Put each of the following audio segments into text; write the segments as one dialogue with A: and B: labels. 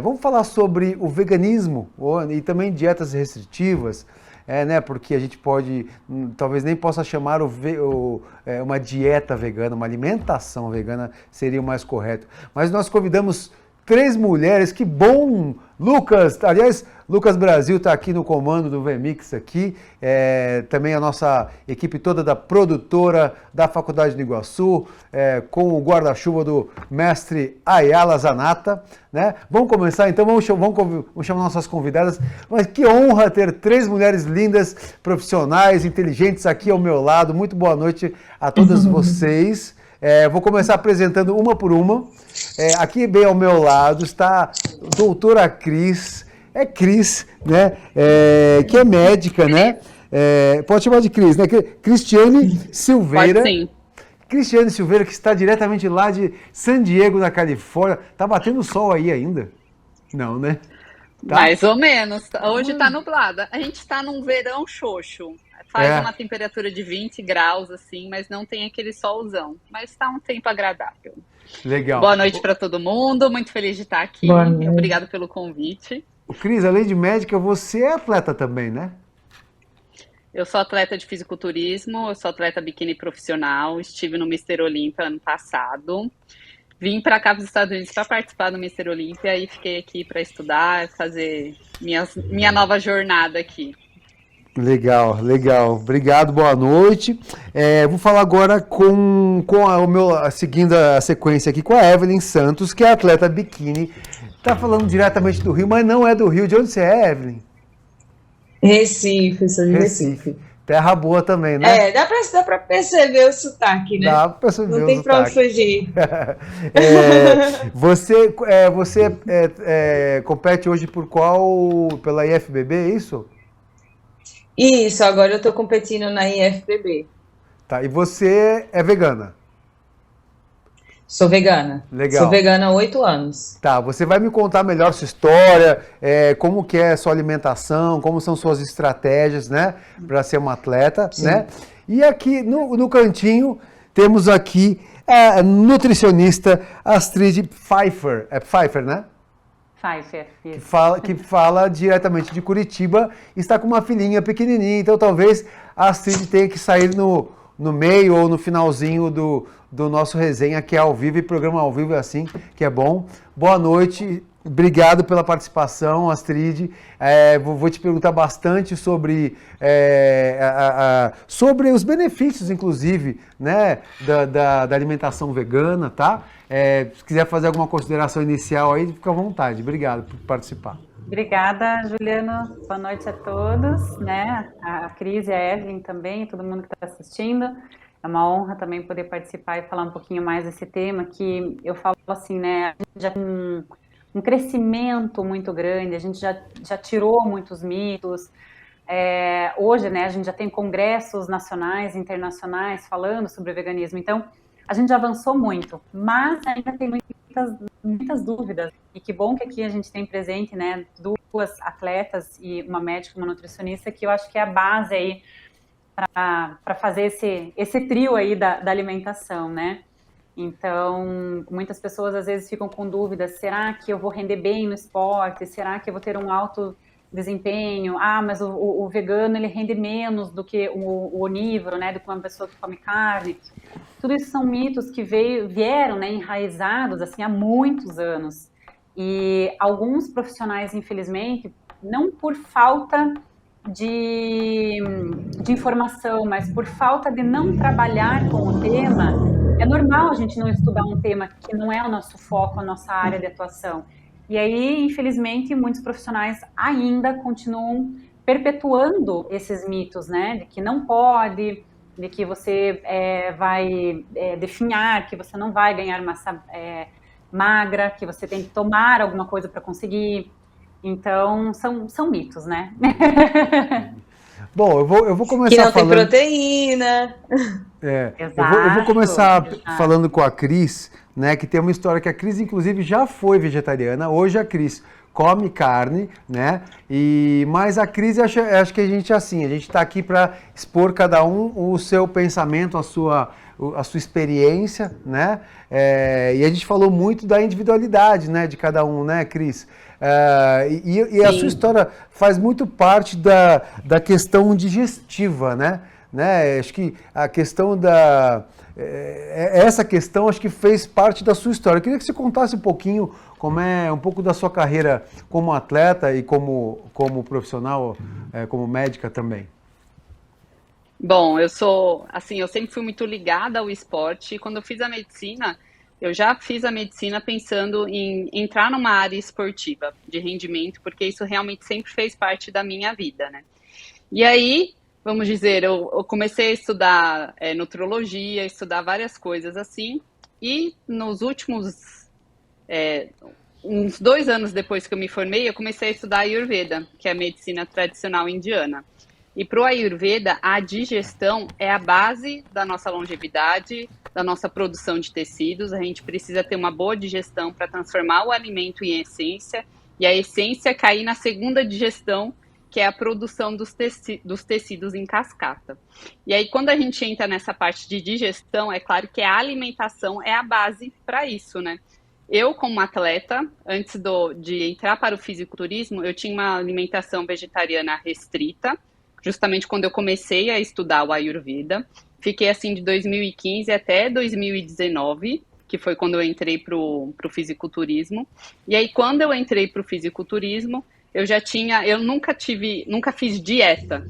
A: Vamos falar sobre o veganismo e também dietas restritivas, né? Porque a gente pode, talvez nem possa chamar uma dieta vegana, uma alimentação vegana seria o mais correto. Mas nós convidamos 3 mulheres, que bom! Lucas, aliás, Lucas Brasil está aqui no comando do VMix aqui, também a nossa equipe toda da produtora da Faculdade do Iguaçu, com o guarda-chuva do mestre Ayala Zanata, né? Vamos começar então, vamos chamar nossas convidadas, mas que honra ter 3 mulheres lindas, profissionais, inteligentes aqui ao meu lado. Muito boa noite a todas vocês. Vou começar apresentando uma por uma. Aqui bem ao meu lado está a doutora Cris, Cris, né? Que é médica, né? Pode chamar de Cris, né? Cristiane Silveira.
B: Pode sim.
A: Cristiane Silveira, que está diretamente lá de San Diego, na Califórnia. Tá batendo sol aí ainda? Não, né? Tá.
B: Mais ou menos. Hoje tá nublada. A gente tá num verão xoxo. Faz uma temperatura de 20 graus, assim, mas não tem aquele solzão. Mas tá um tempo agradável.
A: Legal.
B: Boa noite para todo mundo. Muito feliz de estar aqui. Obrigada pelo convite.
A: Cris, além de médica, você é atleta também, né?
B: Eu sou atleta de fisiculturismo, eu sou atleta biquíni profissional. Estive no Mister Olímpia ano passado. Vim para cá para os Estados Unidos para participar do Mister Olímpia e fiquei aqui para estudar, fazer minha nova jornada aqui.
A: Legal, legal. Obrigado, boa noite. Vou falar agora seguindo a sequência aqui, com a Evelyn Santos, que é atleta biquíni. Tá falando diretamente do Rio, mas não é do Rio. De onde você é, Evelyn?
C: Recife, sou de Recife.
A: Terra boa também, né?
C: Dá pra perceber o sotaque, né?
A: Dá pra perceber
C: não tem pra onde fugir.
A: Você compete hoje pela IFBB, é isso?
C: Isso, agora eu tô competindo na IFBB.
A: Tá, e você é vegana?
C: Sou vegana.
A: Legal.
C: Sou vegana há 8 anos.
A: Tá, você vai me contar melhor sua história, como que é a sua alimentação, como são suas estratégias, né, para ser uma atleta, sim, né? E aqui no cantinho temos aqui a nutricionista Astrid Pfeiffer. É Pfeiffer, né?
D: Pfeiffer, isso.
A: Que fala diretamente de Curitiba, está com uma filhinha pequenininha, então talvez a Astrid tenha que sair no meio ou no finalzinho do nosso resenha, que é ao vivo, e programa ao vivo é assim, que é bom. Boa noite, obrigado pela participação, Astrid. Vou te perguntar bastante sobre os benefícios, inclusive, né, da alimentação vegana, tá? Se quiser fazer alguma consideração inicial aí, fica à vontade. Obrigado por participar.
D: Obrigada, Juliano. Boa noite a todos, né? A Cris e a Evelyn também, todo mundo que está assistindo. É uma honra também poder participar e falar um pouquinho mais desse tema, que eu falo assim, né? A gente já tem um crescimento muito grande, a gente já tirou muitos mitos. Hoje, né, a gente já tem congressos nacionais e internacionais falando sobre o veganismo, então a gente já avançou muito, mas ainda tem muitas dúvidas, e que bom que aqui a gente tem presente, né, 2 atletas e uma médica, uma nutricionista, que eu acho que é a base aí para fazer esse trio aí da alimentação, né? Então, muitas pessoas às vezes ficam com dúvidas: será que eu vou render bem no esporte? Será que eu vou ter um alto desempenho? Mas o vegano, ele rende menos do que o onívoro, né? Do que uma pessoa que come carne. Tudo isso são mitos que vieram, né, enraizados assim, há muitos anos. E alguns profissionais, infelizmente, não por falta de informação, mas por falta de não trabalhar com o tema. É normal a gente não estudar um tema que não é o nosso foco, a nossa área de atuação. E aí, infelizmente, muitos profissionais ainda continuam perpetuando esses mitos, né? De que não pode, de que você vai definhar, que você não vai ganhar massa magra, que você tem que tomar alguma coisa para conseguir. Então, são mitos, né?
A: Bom, eu vou começar
C: que não
A: falando...
C: tem proteína.
D: Exato,
A: eu vou começar
D: exato.
A: falando com a Cris, né, que tem uma história que a Cris, inclusive, já foi vegetariana. Hoje a Cris come carne, né? Mas a Cris, acho que a gente está aqui para expor cada um o seu pensamento, a sua experiência, né? E a gente falou muito da individualidade, né, de cada um, né, Cris? E a sua história faz muito parte da questão digestiva, né? Acho que a questão essa questão acho que fez parte da sua história. Eu queria que você contasse um pouquinho um pouco da sua carreira como atleta e como profissional, como médica também.
B: Bom, eu sempre fui muito ligada ao esporte. E quando eu fiz a medicina, eu já fiz a medicina pensando em entrar numa área esportiva de rendimento, porque isso realmente sempre fez parte da minha vida, né? E aí, vamos dizer, eu comecei a estudar nutrologia, estudar várias coisas assim, e nos últimos, uns 2 anos depois que eu me formei, eu comecei a estudar Ayurveda, que é a medicina tradicional indiana. E para o Ayurveda, a digestão é a base da nossa longevidade, da nossa produção de tecidos. A gente precisa ter uma boa digestão para transformar o alimento em essência, e a essência cair na segunda digestão, que é a produção dos tecidos em cascata. E aí, quando a gente entra nessa parte de digestão, é claro que a alimentação é a base para isso, né? Eu, como atleta, antes de entrar para o fisiculturismo, eu tinha uma alimentação vegetariana restrita, justamente quando eu comecei a estudar o Ayurveda. Fiquei assim de 2015 até 2019, que foi quando eu entrei para o fisiculturismo. E aí, quando eu entrei para o fisiculturismo, eu nunca fiz dieta.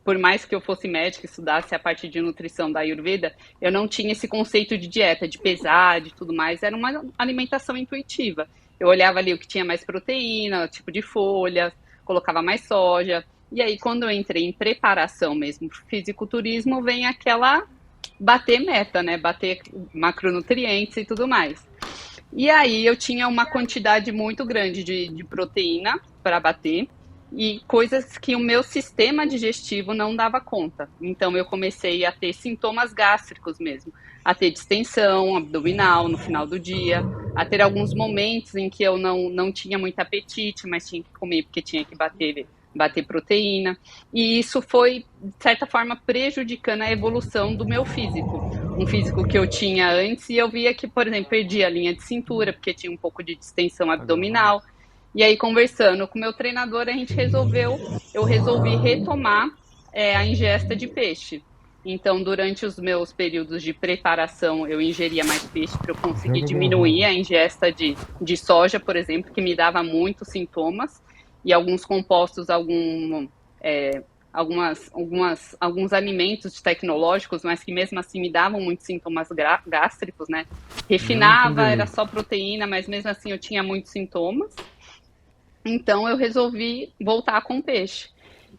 B: Por mais que eu fosse médica e estudasse a parte de nutrição da Ayurveda, eu não tinha esse conceito de dieta, de pesar, de tudo mais. Era uma alimentação intuitiva. Eu olhava ali o que tinha mais proteína, tipo de folha, colocava mais soja. E aí, quando eu entrei em preparação mesmo para o fisiculturismo, vem aquela bater meta, né? Bater macronutrientes e tudo mais. E aí eu tinha uma quantidade muito grande de proteína para bater e coisas que o meu sistema digestivo não dava conta. Então eu comecei a ter sintomas gástricos mesmo, a ter distensão abdominal no final do dia, a ter alguns momentos em que eu não tinha muito apetite, mas tinha que comer porque tinha que bater proteína. E isso foi, de certa forma, prejudicando a evolução do meu físico. Um físico que eu tinha antes, e eu via que, por exemplo, perdi a linha de cintura, porque tinha um pouco de distensão abdominal. E aí, conversando com o meu treinador, eu resolvi retomar a ingesta de peixe. Então, durante os meus períodos de preparação, eu ingeria mais peixe para eu conseguir diminuir a ingesta de soja, por exemplo, que me dava muitos sintomas, e alguns compostos, alguns alimentos tecnológicos, mas que mesmo assim me davam muitos sintomas gástricos, né? Refinava, era só proteína, mas mesmo assim eu tinha muitos sintomas. Então eu resolvi voltar com peixe.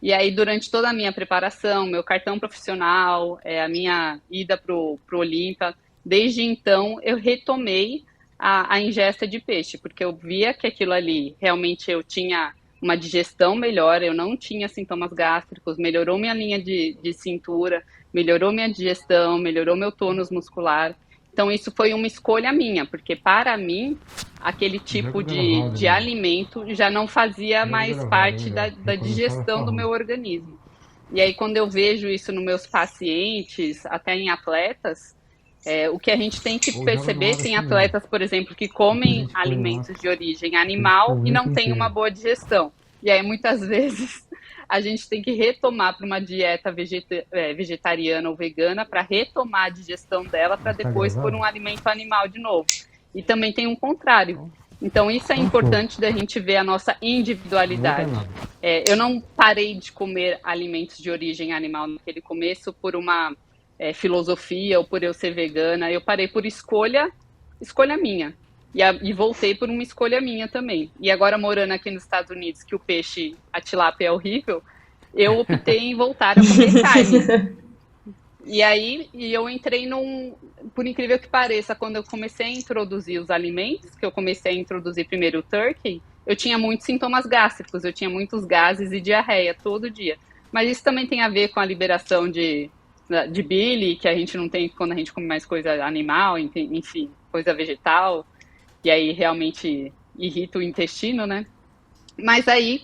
B: E aí, durante toda a minha preparação, meu cartão profissional, a minha ida pro Olímpia, desde então eu retomei a ingesta de peixe, porque eu via que aquilo ali realmente eu tinha uma digestão melhor, eu não tinha sintomas gástricos, melhorou minha linha de cintura, melhorou minha digestão, melhorou meu tônus muscular. Então, isso foi uma escolha minha, porque para mim, aquele tipo de alimento já não fazia mais parte da digestão do meu organismo. E aí, quando eu vejo isso nos meus pacientes, até em atletas, o que a gente tem que perceber, tem atletas, por exemplo, que comem alimentos de origem animal e não têm uma boa digestão. E aí, muitas vezes, a gente tem que retomar para uma dieta vegetariana ou vegana para retomar a digestão dela para depois pôr um alimento animal de novo. E também tem um contrário. Então, isso é importante da gente ver a nossa individualidade. Eu não parei de comer alimentos de origem animal naquele começo por uma filosofia ou por eu ser vegana. Eu parei por escolha minha. E voltei por uma escolha minha também. E agora, morando aqui nos Estados Unidos, que o peixe, a tilápia é horrível, eu optei em voltar a comer carne. E aí, eu entrei por incrível que pareça, quando eu comecei a introduzir os alimentos, que eu comecei a introduzir primeiro o turkey, eu tinha muitos sintomas gástricos, eu tinha muitos gases e diarreia todo dia. Mas isso também tem a ver com a liberação de bile, que a gente não tem quando a gente come mais coisa animal, enfim, coisa vegetal. E aí realmente irrita o intestino, né? Mas aí,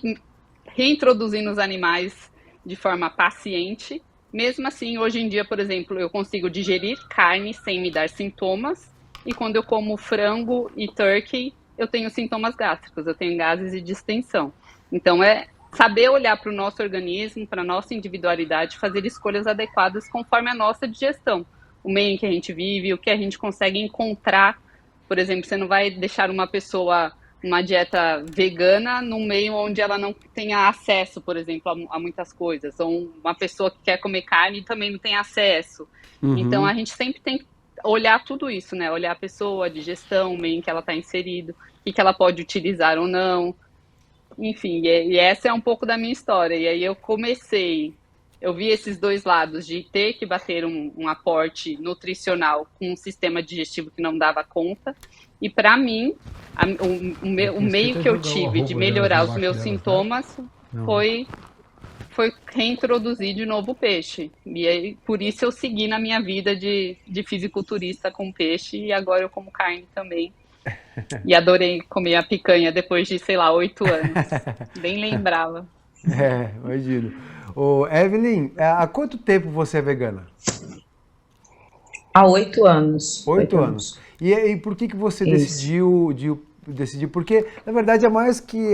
B: reintroduzindo os animais de forma paciente, mesmo assim, hoje em dia, por exemplo, eu consigo digerir carne sem me dar sintomas, e quando eu como frango e turkey, eu tenho sintomas gástricos, eu tenho gases e distensão. Então, é saber olhar para o nosso organismo, para a nossa individualidade, fazer escolhas adequadas conforme a nossa digestão, o meio em que a gente vive, o que a gente consegue encontrar. Por exemplo, você não vai deixar uma pessoa uma dieta vegana num meio onde ela não tenha acesso, por exemplo, a muitas coisas, ou uma pessoa que quer comer carne e também não tem acesso. Então, a gente sempre tem que olhar tudo isso, né? Olhar a pessoa, a digestão, o meio em que ela está inserido, o que ela pode utilizar ou não. Enfim, e essa é um pouco da minha história. E aí eu vi esses dois lados, de ter que bater um aporte nutricional com um sistema digestivo que não dava conta. E para mim, o meio que eu tive de melhorar os meus sintomas foi reintroduzir de novo o peixe. E aí, por isso eu segui na minha vida de fisiculturista com peixe, e agora eu como carne também. E adorei comer a picanha depois de, sei lá, 8 anos. Nem lembrava.
A: Imagino. Ô, Evelyn, há quanto tempo você é vegana?
C: Há 8 anos.
A: 8 anos. E por que você decidiu? Porque, na verdade, é mais que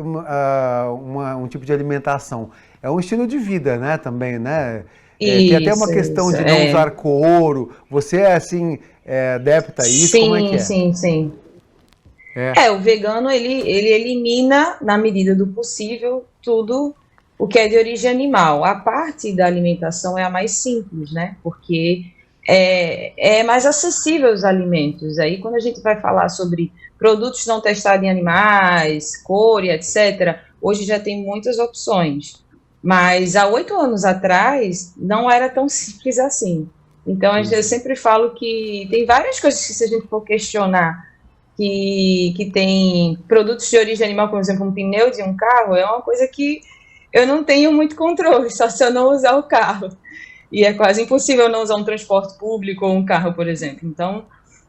A: um tipo de alimentação. É um estilo de vida, né? Também, né? Tem até uma questão de não usar couro. Você é, assim, adepta a isso? Como é que é?
C: Sim. O vegano, ele elimina, na medida do possível, tudo o que é de origem animal. A parte da alimentação é a mais simples, né? Porque é mais acessível os alimentos. Aí, quando a gente vai falar sobre produtos não testados em animais, cor e etc., hoje já tem muitas opções. Mas há 8 anos atrás, não era tão simples assim. Então, eu sempre falo que tem várias coisas que, se a gente for questionar, que tem produtos de origem animal, por exemplo, um pneu de um carro, é uma coisa que eu não tenho muito controle, só se eu não usar o carro. E é quase impossível não usar um transporte público ou um carro, por exemplo. Então,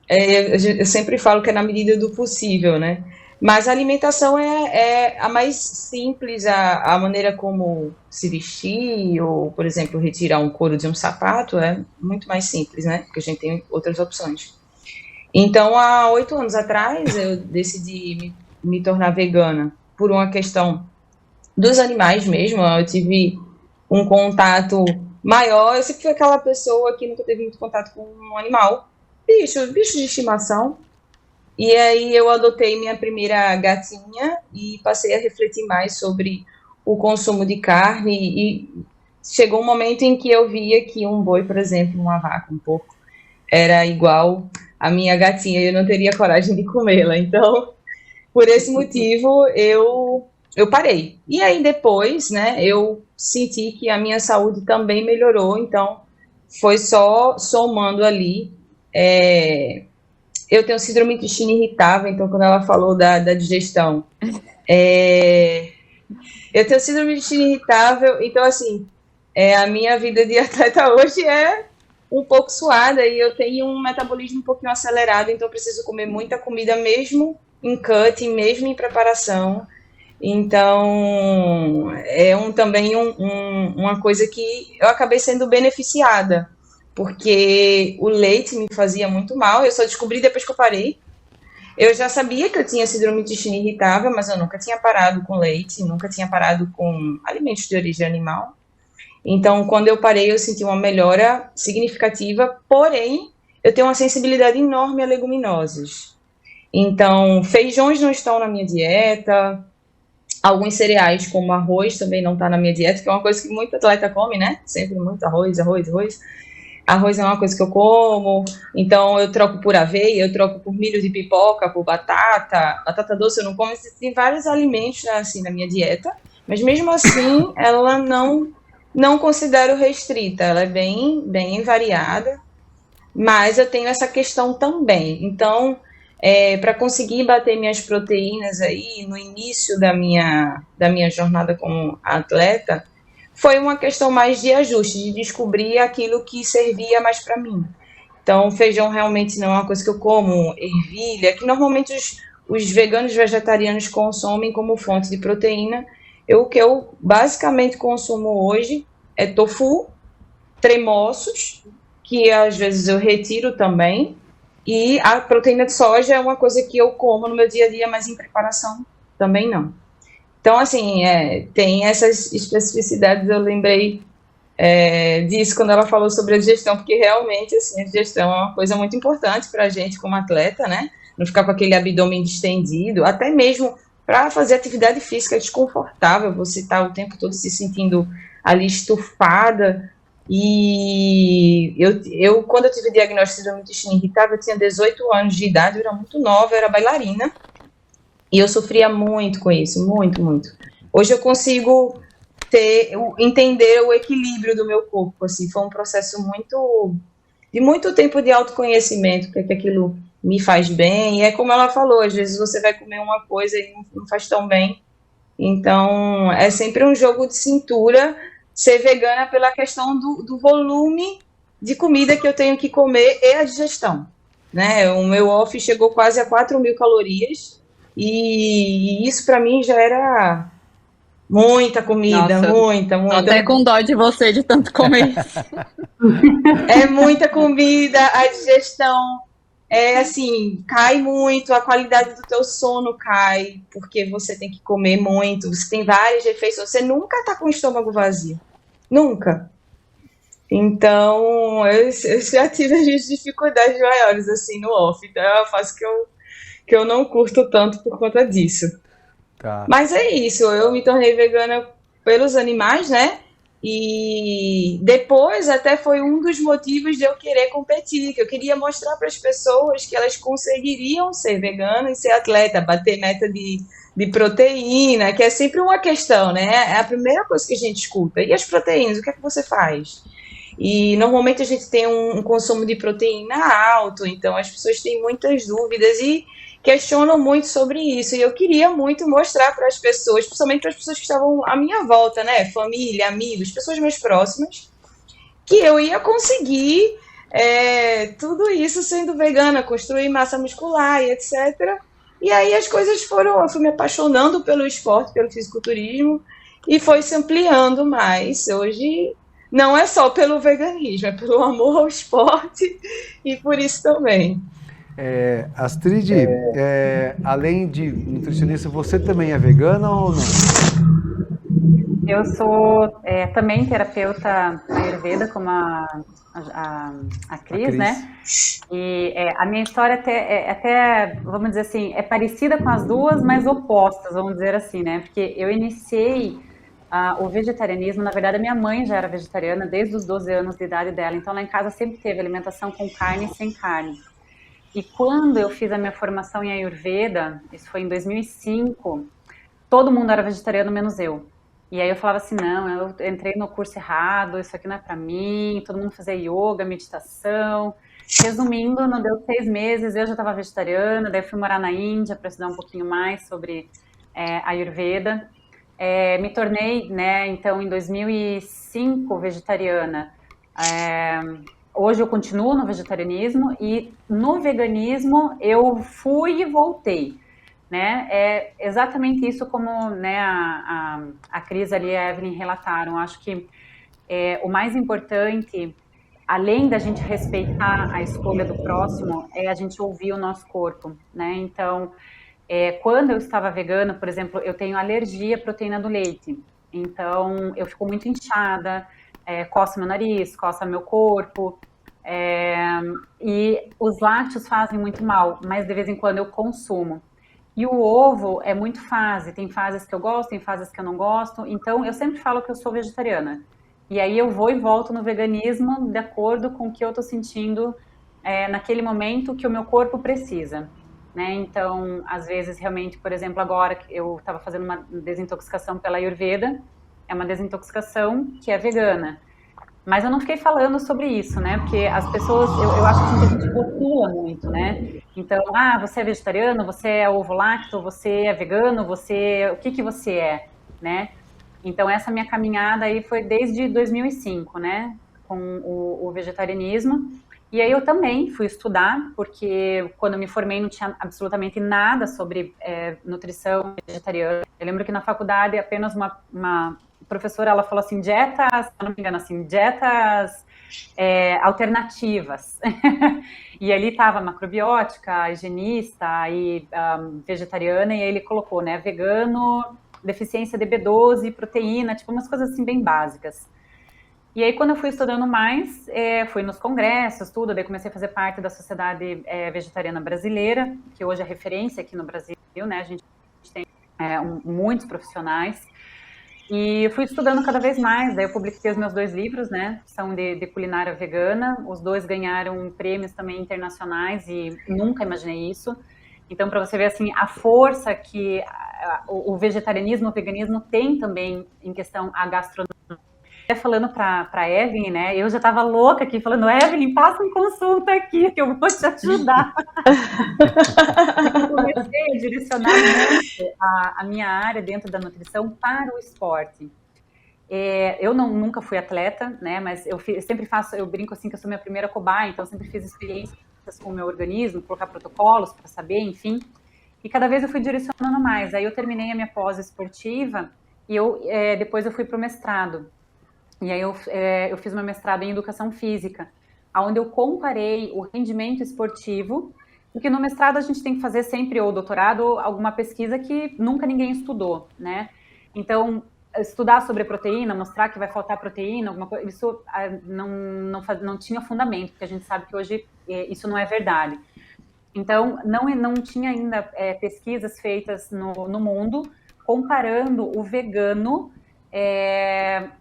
C: eu sempre falo que é na medida do possível, né? Mas a alimentação é a mais simples, a maneira como se vestir, ou, por exemplo, retirar um couro de um sapato, é muito mais simples, né? Porque a gente tem outras opções. Então, há 8 anos atrás, eu decidi me tornar vegana por uma questão dos animais mesmo. Eu tive um contato maior. Eu sempre fui aquela pessoa que nunca teve muito contato com um animal, bicho de estimação. E aí eu adotei minha primeira gatinha e passei a refletir mais sobre o consumo de carne, e chegou um momento em que eu via que um boi, por exemplo, uma vaca, um porco, era igual a minha gatinha, e eu não teria coragem de comê-la. Então, por esse motivo, eu parei. E aí depois, né, eu senti que a minha saúde também melhorou, então foi só somando ali. Eu tenho síndrome de intestino irritável, então quando ela falou da digestão, eu tenho síndrome de intestino irritável, então assim, a minha vida de atleta hoje é um pouco suada, e eu tenho um metabolismo um pouquinho acelerado, então eu preciso comer muita comida, mesmo em cut, mesmo em preparação. Então, também uma coisa que eu acabei sendo beneficiada, porque o leite me fazia muito mal. Eu só descobri depois que eu parei. Eu já sabia que eu tinha síndrome de intestino irritável, mas eu nunca tinha parado com leite, nunca tinha parado com alimentos de origem animal. Então, quando eu parei, eu senti uma melhora significativa, porém, eu tenho uma sensibilidade enorme a leguminosas. Então, feijões não estão na minha dieta, alguns cereais, como arroz, também não está na minha dieta, que é uma coisa que muito atleta come, né? Sempre muito arroz. Arroz é uma coisa que eu como, então eu troco por aveia, eu troco por milho de pipoca, por batata doce eu não como. Tem vários alimentos assim na minha dieta, mas mesmo assim ela não considero restrita, ela é bem variada, mas eu tenho essa questão também. Então, para conseguir bater minhas proteínas aí no início da minha jornada como atleta, foi uma questão mais de ajuste, de descobrir aquilo que servia mais para mim. Então, feijão realmente não é uma coisa que eu como, ervilha, que normalmente os veganos vegetarianos consomem como fonte de proteína. O que eu basicamente consumo hoje é tofu tremoços, que às vezes eu retiro também, e a proteína de soja é uma coisa que eu como no meu dia a dia, mas em preparação também não. Então, assim, tem essas especificidades, eu lembrei disso quando ela falou sobre a digestão, porque realmente, assim, a digestão é uma coisa muito importante para a gente como atleta, né? Não ficar com aquele abdômen distendido, até mesmo para fazer atividade física é desconfortável, você está o tempo todo se sentindo ali estufada. E quando eu tive diagnóstico de intestino irritável, eu tinha 18 anos de idade, eu era muito nova, eu era bailarina, e eu sofria muito com isso, muito, muito. Hoje eu consigo entender o equilíbrio do meu corpo, assim, foi um processo de muito tempo de autoconhecimento, porque aquilo me faz bem, e é como ela falou, às vezes você vai comer uma coisa e não faz tão bem, então é sempre um jogo de cintura ser vegana pela questão do volume de comida que eu tenho que comer e a digestão, né? O meu off chegou quase a 4.000 calorias, e isso para mim já era muita comida,
B: Nossa,
C: muita.
B: tô até com dó de você de tanto comer isso.
C: É muita comida, a digestão assim, cai muito, a qualidade do teu sono cai, porque você tem que comer muito, você tem várias refeições, você nunca tá com o estômago vazio, nunca. Então, eu já tive as dificuldades maiores, assim, no off, então é uma fase que eu não curto tanto por conta disso.
A: Tá.
C: Mas é isso, eu me tornei vegana pelos animais, né? E depois até foi um dos motivos de eu querer competir, que eu queria mostrar para as pessoas que elas conseguiriam ser veganas e ser atleta, bater meta de proteína, que é sempre uma questão, né? É a primeira coisa que a gente escuta. E as proteínas, o que é que você faz? E normalmente a gente tem um consumo de proteína alto, então as pessoas têm muitas dúvidas e questionam muito sobre isso, e eu queria muito mostrar para as pessoas, principalmente para as pessoas que estavam à minha volta, né, família, amigos, pessoas mais próximas, que eu ia conseguir tudo isso sendo vegana, construir massa muscular e etc. E aí as coisas foram, eu fui me apaixonando pelo esporte, pelo fisiculturismo, e foi se ampliando mais. Hoje não é só pelo veganismo, é pelo amor ao esporte e por isso também.
A: Astrid, além de nutricionista, você também é vegana ou não?
D: Eu sou também terapeuta Ayurveda, como a Cris, né? E a minha história até, vamos dizer assim, é parecida com as duas, mas opostas, vamos dizer assim, né? Porque eu iniciei o vegetarianismo, na verdade a minha mãe já era vegetariana desde os 12 anos de idade dela, então lá em casa sempre teve alimentação com carne e sem carne. E quando eu fiz a minha formação em Ayurveda, isso foi em 2005, todo mundo era vegetariano, menos eu. E aí eu falava assim, não, eu entrei no curso errado, isso aqui não é pra mim, todo mundo fazia yoga, meditação. Resumindo, não deu 6 meses, eu já estava vegetariana, daí fui morar na Índia para estudar um pouquinho mais sobre Ayurveda. Me tornei, né, então, em 2005, vegetariana. Hoje eu continuo no vegetarianismo e no veganismo eu fui e voltei, né? É exatamente isso como, né, a Cris ali e a Evelyn relataram. Acho que o mais importante, além da gente respeitar a escolha do próximo, é a gente ouvir o nosso corpo, né? Então, quando eu estava vegana, por exemplo, eu tenho alergia à proteína do leite. Então, eu fico muito inchada, coça meu nariz, coça meu corpo. E os lácteos fazem muito mal, mas de vez em quando eu consumo. E o ovo é muito fase, tem fases que eu gosto, tem fases que eu não gosto, então eu sempre falo que eu sou vegetariana. E aí eu vou e volto no veganismo de acordo com o que eu estou sentindo naquele momento que o meu corpo precisa. Né? Então, às vezes, realmente, por exemplo, agora eu estava fazendo uma desintoxicação pela Ayurveda, é uma desintoxicação que é vegana. Mas eu não fiquei falando sobre isso, né? Porque as pessoas, eu acho assim, que a gente rotula muito, né? Então, você é vegetariano, você é ovo-lacto, você é vegano, o que você é, né? Então, essa minha caminhada aí foi desde 2005, né? Com o vegetarianismo. E aí eu também fui estudar, porque quando eu me formei não tinha absolutamente nada sobre nutrição vegetariana. Eu lembro que na faculdade apenas professora, ela falou assim, dietas, se não me engano, assim, dietas alternativas. E ali estava macrobiótica, higienista e vegetariana, e aí ele colocou, né, vegano, deficiência de B12, proteína, tipo umas coisas assim bem básicas. E aí, quando eu fui estudando mais, fui nos congressos, tudo, daí comecei a fazer parte da Sociedade Vegetariana Brasileira, que hoje é referência aqui no Brasil, né, a gente tem muitos profissionais, e fui estudando cada vez mais, daí eu publiquei os meus 2 livros, né, são de culinária vegana, os 2 ganharam prêmios também internacionais, e nunca imaginei isso. Então, para você ver, assim, a força que o vegetarianismo, o veganismo tem também em questão a gastronomia. Falando para Evelyn, né? Eu já estava louca aqui, falando, Evelyn, passa uma consulta aqui, que eu vou te ajudar. Eu comecei a direcionar muito a minha área dentro da nutrição para o esporte. Eu nunca fui atleta, né? Mas eu sempre faço, eu brinco assim que eu sou minha primeira cobaia, então sempre fiz experiências com o meu organismo, colocar protocolos para saber, enfim. E cada vez eu fui direcionando mais. Aí eu terminei a minha pós esportiva e depois eu fui para o mestrado. E aí eu fiz meu mestrado em educação física, onde eu comparei o rendimento esportivo, porque no mestrado a gente tem que fazer sempre, ou doutorado, alguma pesquisa que nunca ninguém estudou, né? Então, estudar sobre proteína, mostrar que vai faltar proteína, alguma coisa, isso não tinha fundamento, porque a gente sabe que hoje isso não é verdade. Então, não tinha ainda pesquisas feitas no mundo comparando o vegano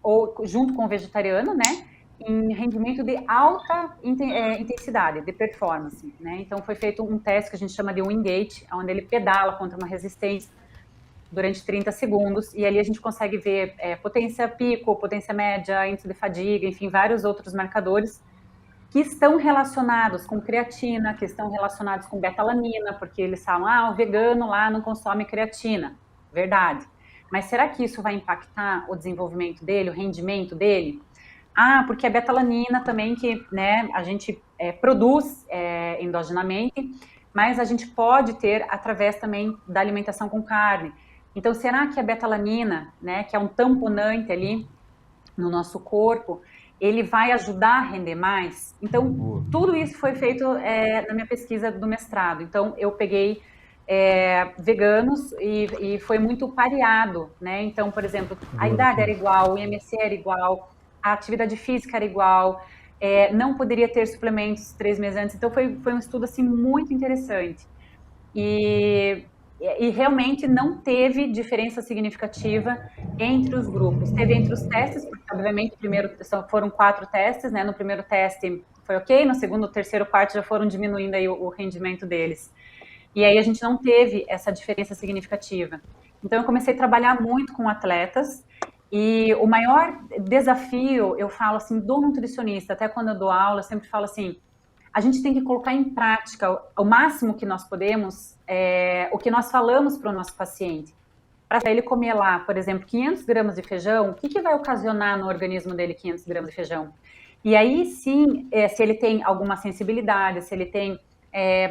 D: ou junto com o vegetariano, né, em rendimento de alta intensidade, de performance, né? Então foi feito um teste que a gente chama de Wingate, onde ele pedala contra uma resistência durante 30 segundos, e ali a gente consegue ver potência pico, potência média, índice de fadiga, enfim, vários outros marcadores que estão relacionados com creatina, que estão relacionados com betalanina, porque eles falam, o vegano lá não consome creatina. Verdade. Mas será que isso vai impactar o desenvolvimento dele, o rendimento dele? Porque a betalanina também, que, né, a gente produz endogenamente, mas a gente pode ter através também da alimentação com carne. Então, será que a betalanina, né, que é um tamponante ali no nosso corpo, ele vai ajudar a render mais? Então, tudo isso foi feito na minha pesquisa do mestrado. Então, eu peguei veganos e foi muito pareado, né? Então, por exemplo, a idade era igual, o IMC era igual, a atividade física era igual, não poderia ter suplementos 3 meses antes. Então, foi um estudo, assim, muito interessante. E realmente não teve diferença significativa entre os grupos. Teve entre os testes, porque, obviamente, primeiro foram 4 testes, né? No primeiro teste foi ok, no segundo, terceiro, quarto já foram diminuindo aí o rendimento deles. E aí a gente não teve essa diferença significativa. Então eu comecei a trabalhar muito com atletas, e o maior desafio, eu falo assim, do nutricionista, até quando eu dou aula, eu sempre falo assim, a gente tem que colocar em prática o máximo que nós podemos, o que nós falamos para o nosso paciente. Para ele comer lá, por exemplo, 500 gramas de feijão, o que vai ocasionar no organismo dele 500 gramas de feijão? E aí sim, se ele tem alguma sensibilidade, se ele tem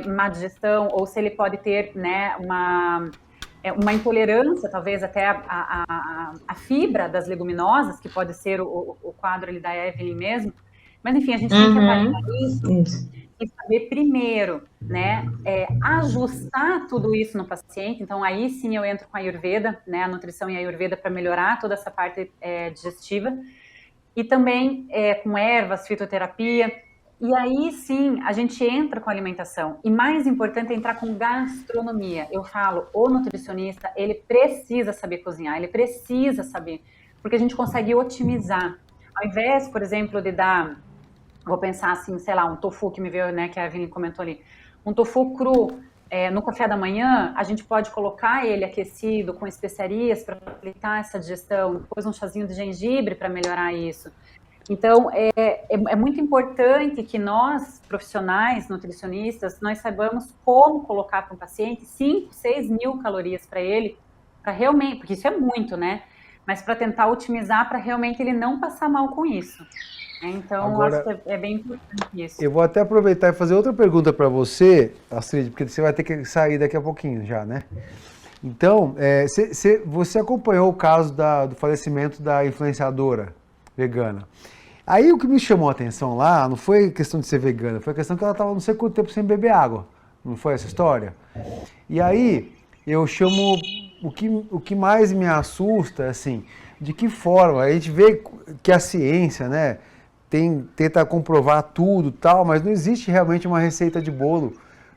D: má digestão, ou se ele pode ter, né, uma intolerância, talvez até a fibra das leguminosas, que pode ser o quadro ali da Evelyn mesmo. Mas, enfim, a gente tem que avaliar isso e saber primeiro, né, ajustar tudo isso no paciente. Então, aí sim eu entro com a Ayurveda, né, a nutrição e a Ayurveda para melhorar toda essa parte digestiva. E também com ervas, fitoterapia. E aí sim, a gente entra com alimentação. E mais importante é entrar com gastronomia. Eu falo, o nutricionista, ele precisa saber cozinhar, ele precisa saber, porque a gente consegue otimizar. Ao invés, por exemplo, de dar, vou pensar assim, sei lá, um tofu que me veio, né, que a Evelyn comentou ali, um tofu cru no café da manhã, a gente pode colocar ele aquecido com especiarias para facilitar essa digestão, depois um chazinho de gengibre para melhorar isso. Então, é muito importante que nós, profissionais, nutricionistas, nós saibamos como colocar para um paciente 5, 6 mil calorias para ele, para realmente, porque isso é muito, né? Mas para tentar otimizar para realmente ele não passar mal com isso. Então, agora, acho que é bem importante isso.
A: Eu vou até aproveitar e fazer outra pergunta para você, Astrid, porque você vai ter que sair daqui a pouquinho já, né? Então, você acompanhou o caso do falecimento da influenciadora vegana. Aí o que me chamou a atenção lá não foi questão de ser vegana, foi a questão que ela estava não sei quanto tempo sem beber água. Não foi essa história? E aí eu chamo... O que mais me assusta, assim, de que forma a gente vê que a ciência, né, tenta comprovar tudo tal, mas não existe realmente uma receita de bolo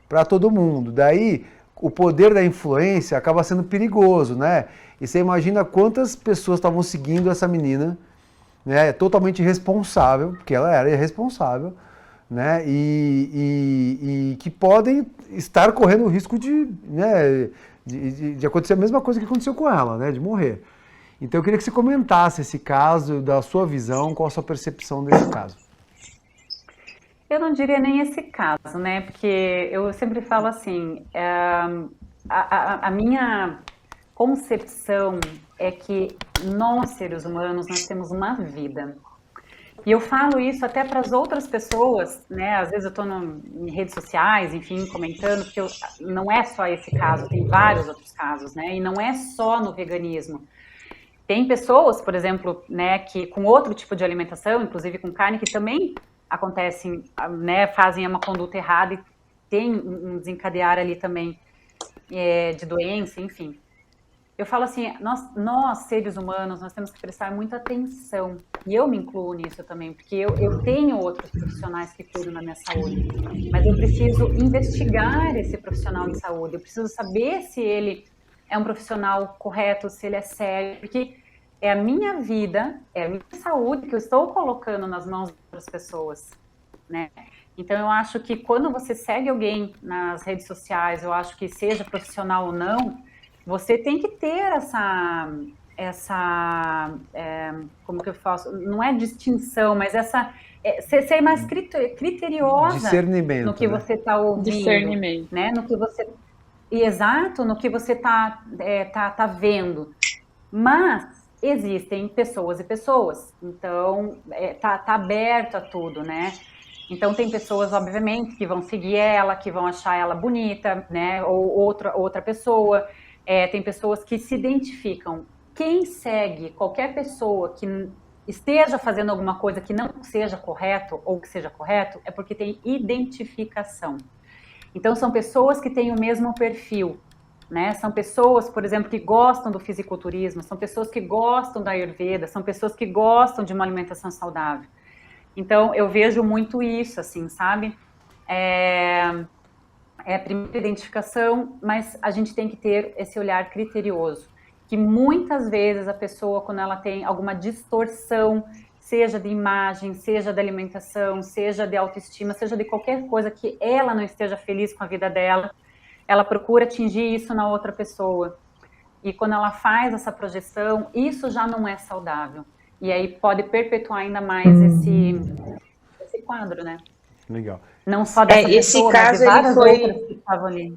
A: para todo mundo. Daí o poder da influência acaba sendo perigoso, né? E você imagina quantas pessoas estavam seguindo essa menina, né, totalmente irresponsável, porque ela era irresponsável, né, e que podem estar correndo o risco de acontecer a mesma coisa que aconteceu com ela, né, de morrer. Então eu queria que você comentasse esse caso, da sua visão, qual a sua percepção desse caso.
D: Eu não diria nem esse caso, né, porque eu sempre falo assim, a minha concepção é que nós, seres humanos, nós temos uma vida. E eu falo isso até para as outras pessoas, né? Às vezes eu estou em redes sociais, enfim, comentando, porque não é só esse caso, tem vários outros casos, né? E não é só no veganismo. Tem pessoas, por exemplo, né, que com outro tipo de alimentação, inclusive com carne, que também acontecem, né, fazem uma conduta errada e tem um desencadear ali também de doença, enfim. Eu falo assim, nós seres humanos, nós temos que prestar muita atenção, e eu me incluo nisso também, porque eu tenho outros profissionais que cuidam da minha saúde, mas eu preciso investigar esse profissional de saúde, eu preciso saber se ele é um profissional correto, se ele é sério, porque é a minha vida, é a minha saúde que eu estou colocando nas mãos das outras pessoas, né? Então eu acho que quando você segue alguém nas redes sociais, eu acho que seja profissional ou não, você tem que ter como que eu faço? Não é distinção, mas ser mais criteriosa
A: discernimento,
D: no que você está ouvindo.
B: Discernimento.
D: Né? No que você, exato, no que você tá vendo. Mas existem pessoas e pessoas, então tá aberto a tudo, né? Então tem pessoas, obviamente, que vão seguir ela, que vão achar ela bonita, né? Ou outra pessoa. Tem pessoas que se identificam. Quem segue qualquer pessoa que esteja fazendo alguma coisa que não seja correto ou que seja correto, é porque tem identificação. Então são pessoas que têm o mesmo perfil, né? São pessoas, por exemplo, que gostam do fisiculturismo, são pessoas que gostam da Ayurveda, são pessoas que gostam de uma alimentação saudável. Então eu vejo muito isso, assim, sabe? É a primeira identificação, mas a gente tem que ter esse olhar criterioso, que muitas vezes a pessoa, quando ela tem alguma distorção, seja de imagem, seja de alimentação, seja de autoestima, seja de qualquer coisa que ela não esteja feliz com a vida dela, ela procura atingir isso na outra pessoa. E quando ela faz essa projeção, isso já não é saudável. E aí pode perpetuar ainda mais esse quadro, né?
A: Legal.
D: Não só dessa pessoa,
C: caso,
D: mas de várias outras que estavam ali.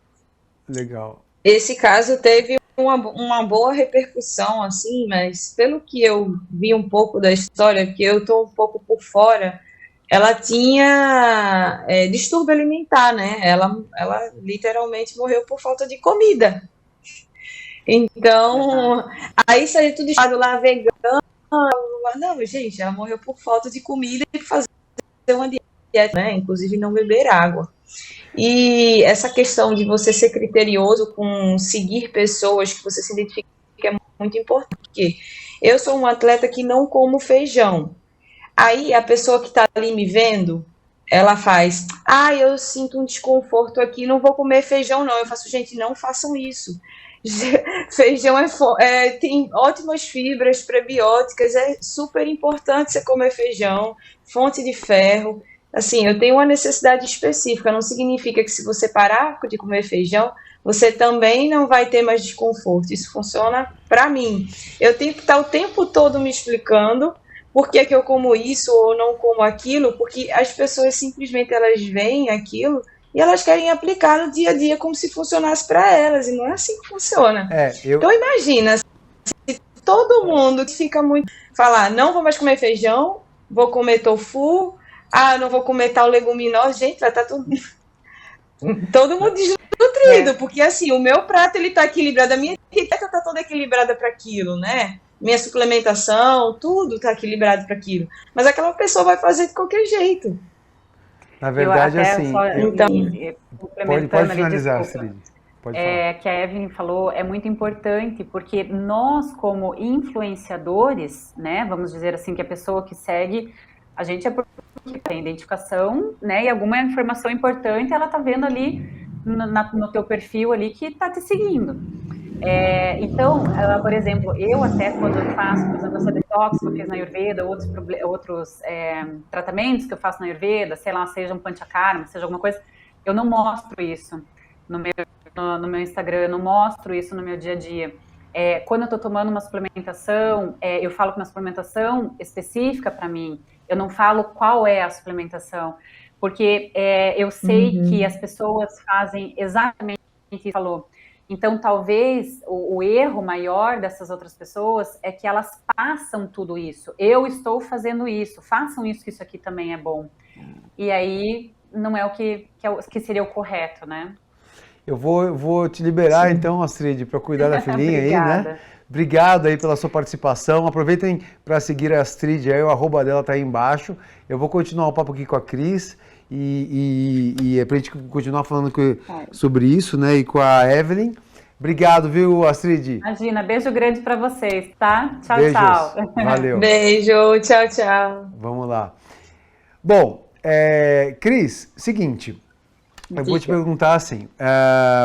A: Legal.
C: Esse caso teve uma boa repercussão, assim, mas pelo que eu vi um pouco da história, que eu estou um pouco por fora, ela tinha distúrbio alimentar, né? Ela literalmente morreu por falta de comida. Então, aí saiu tudo estado lá vegano. Não, gente, ela morreu por falta de comida e fazer uma dieta, né? Inclusive não beber água. E essa questão de você ser criterioso com seguir pessoas que você se identifica é muito importante, porque eu sou uma atleta que não como feijão. Aí a pessoa que está ali me vendo, ela faz, eu sinto um desconforto aqui, não vou comer feijão não. Eu faço, gente, não façam isso. Feijão tem ótimas fibras prebióticas, é super importante você comer feijão, fonte de ferro. Assim, eu tenho uma necessidade específica, não significa que se você parar de comer feijão, você também não vai ter mais desconforto. Isso funciona para mim. Eu tenho que estar o tempo todo me explicando por que eu como isso ou não como aquilo, porque as pessoas simplesmente elas veem aquilo e elas querem aplicar no dia a dia como se funcionasse para elas, e não é assim que funciona. Então imagina, se todo mundo fica muito... Falar, não vou mais comer feijão, vou comer tofu... não vou comer tal leguminosa, gente, vai estar todo mundo desnutrido querido, porque assim, o meu prato ele tá equilibrado, a minha dieta tá toda equilibrada para aquilo, né? Minha suplementação, tudo tá equilibrado para aquilo. Mas aquela pessoa vai fazer de qualquer jeito.
A: Na verdade, assim,
C: então,
A: pode finalizar, Astrid. Pode falar.
D: Que a Evelyn falou é muito importante, porque nós, como influenciadores, né, vamos dizer assim, que a pessoa que segue, a gente é porque tem identificação, né, e alguma informação importante ela tá vendo ali no teu perfil ali que tá te seguindo. Então, por exemplo, eu até quando eu faço, por exemplo, essa detox que eu fiz na Ayurveda, outros tratamentos que eu faço na Ayurveda, sei lá, seja um panchakarma, seja alguma coisa, eu não mostro isso no meu Instagram, eu não mostro isso no meu dia a dia. Quando eu estou tomando uma suplementação, eu falo que uma suplementação específica para mim, eu não falo qual é a suplementação, porque eu sei que as pessoas fazem exatamente o que falou. Então, talvez o erro maior dessas outras pessoas é que elas passam tudo isso. Eu estou fazendo isso, façam isso, que isso aqui também é bom. E aí, não é o que seria o correto, né?
A: Eu vou te liberar, então, Astrid, para cuidar da filhinha aí, né? Obrigado aí pela sua participação. Aproveitem para seguir a Astrid, aí o arroba dela tá aí embaixo. Eu vou continuar o papo aqui com a Cris e é pra gente continuar falando sobre isso, né? E com a Evelyn. Obrigado, viu, Astrid?
D: Imagina, beijo grande para vocês, tá? Tchau,
A: Beijos.
D: tchau.
A: Valeu.
C: Beijo, tchau, tchau.
A: Vamos lá. Bom, Cris, seguinte... Eu vou te perguntar assim,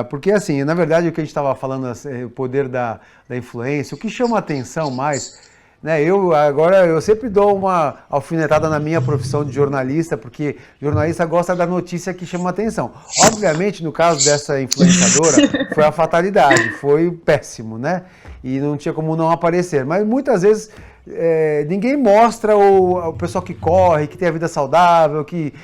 A: porque assim, na verdade o que a gente estava falando, o poder da influência, o que chama a atenção mais, né? Eu sempre dou uma alfinetada na minha profissão de jornalista, porque jornalista gosta da notícia que chama a atenção. Obviamente, no caso dessa influenciadora, foi a fatalidade, foi péssimo, né? E não tinha como não aparecer, mas muitas vezes... ninguém mostra o pessoal que corre, que tem a vida saudável, que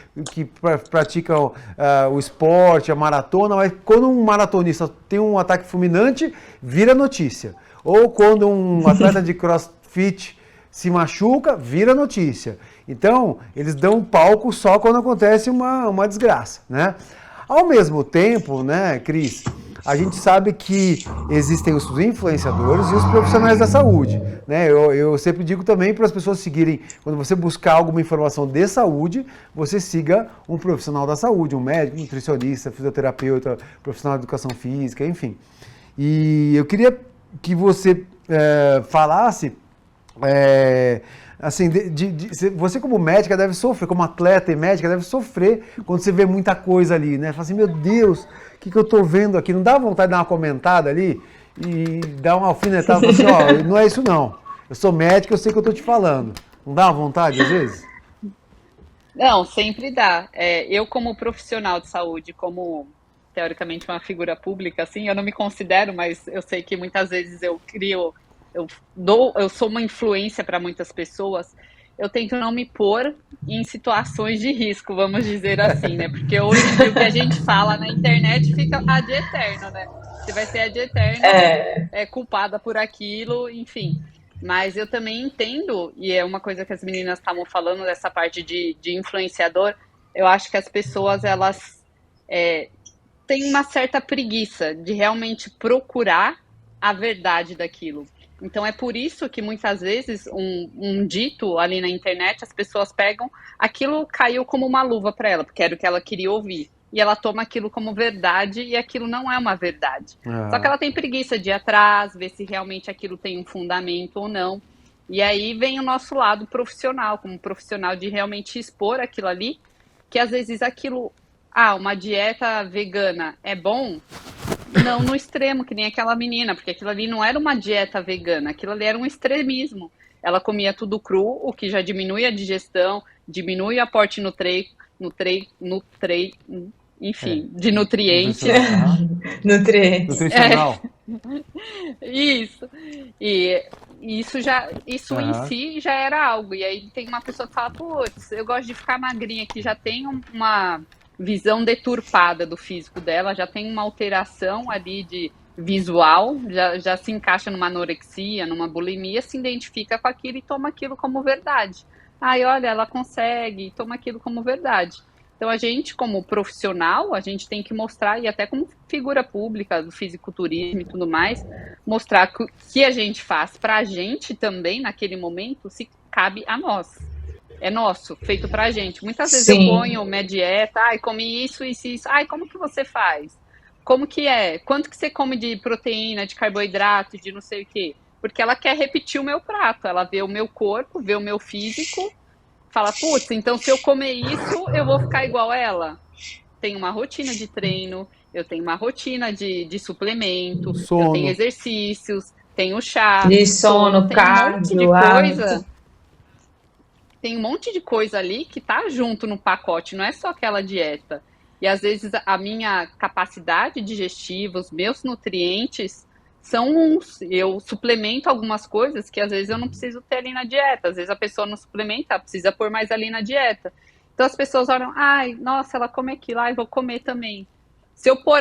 A: pratica o esporte, a maratona, mas quando um maratonista tem um ataque fulminante, vira notícia. Ou quando um atleta de crossfit se machuca, vira notícia. Então, eles dão palco só quando acontece uma desgraça, né? Ao mesmo tempo, né, Cris, a gente sabe que existem os influenciadores e os profissionais da saúde, né? Eu sempre digo também para as pessoas seguirem, quando você buscar alguma informação de saúde, você siga um profissional da saúde, um médico, nutricionista, fisioterapeuta, profissional de educação física, enfim. E eu queria que você falasse... assim, você como médica deve sofrer, como atleta e médica deve sofrer quando você vê muita coisa ali, né? Fala assim, meu Deus, o que eu tô vendo aqui? Não dá vontade de dar uma comentada ali e dar uma alfinetada e falar assim, ó, não é isso não. Eu sou médica, eu sei o que eu tô te falando. Não dá uma vontade às vezes?
B: Não, sempre dá. Eu como profissional de saúde, como teoricamente uma figura pública, assim, eu não me considero, mas eu sei que muitas vezes eu sou uma influência para muitas pessoas, eu tento não me pôr em situações de risco, vamos dizer assim, né? Porque hoje em dia o que a gente fala na internet fica ad eterno, né? Você vai ser ad eterno, culpada por aquilo, enfim. Mas eu também entendo, e é uma coisa que as meninas estavam falando dessa parte de influenciador, eu acho que as pessoas, elas têm uma certa preguiça de realmente procurar a verdade daquilo. Então é por isso que muitas vezes um dito ali na internet, as pessoas pegam, aquilo caiu como uma luva para ela, porque era o que ela queria ouvir. E ela toma aquilo como verdade e aquilo não é uma verdade. Só que ela tem preguiça de ir atrás, ver se realmente aquilo tem um fundamento ou não. E aí vem o nosso lado profissional, como profissional de realmente expor aquilo ali, que às vezes aquilo, uma dieta vegana é bom? Não no extremo, que nem aquela menina, porque aquilo ali não era uma dieta vegana, aquilo ali era um extremismo. Ela comia tudo cru, o que já diminui a digestão, diminui o aporte de nutrientes.
A: Nutricional.
B: Isso. E isso em si já era algo. E aí tem uma pessoa que fala, putz, eu gosto de ficar magrinha, que já tem uma visão deturpada do físico dela, já tem uma alteração ali de visual, já se encaixa numa anorexia, numa bulimia, se identifica com aquilo e toma aquilo como verdade. Olha, ela consegue, toma aquilo como verdade. Então, a gente, como profissional, a gente tem que mostrar, e até como figura pública do fisiculturismo e tudo mais, mostrar que o que a gente faz para a gente também, naquele momento, se cabe a nós. É nosso, feito pra gente. Muitas vezes eu ponho minha dieta, comi isso, isso, isso. Como que você faz? Como que é? Quanto que você come de proteína, de carboidrato, de não sei o quê? Porque ela quer repetir o meu prato. Ela vê o meu corpo, vê o meu físico, fala, putz, então se eu comer isso, eu vou ficar igual ela. Tem uma rotina de treino, eu tenho uma rotina de suplemento, eu tenho exercícios, tenho chá,
C: de sono,
B: tem um monte de
C: cardio,
B: coisa. Tem um monte de coisa ali que tá junto no pacote, não é só aquela dieta. E às vezes a minha capacidade digestiva, os meus nutrientes são uns. Eu suplemento algumas coisas que às vezes eu não preciso ter ali na dieta. Às vezes a pessoa não suplementa, precisa pôr mais ali na dieta. Então as pessoas olham, nossa, ela come aquilo, eu vou comer também. Se eu pôr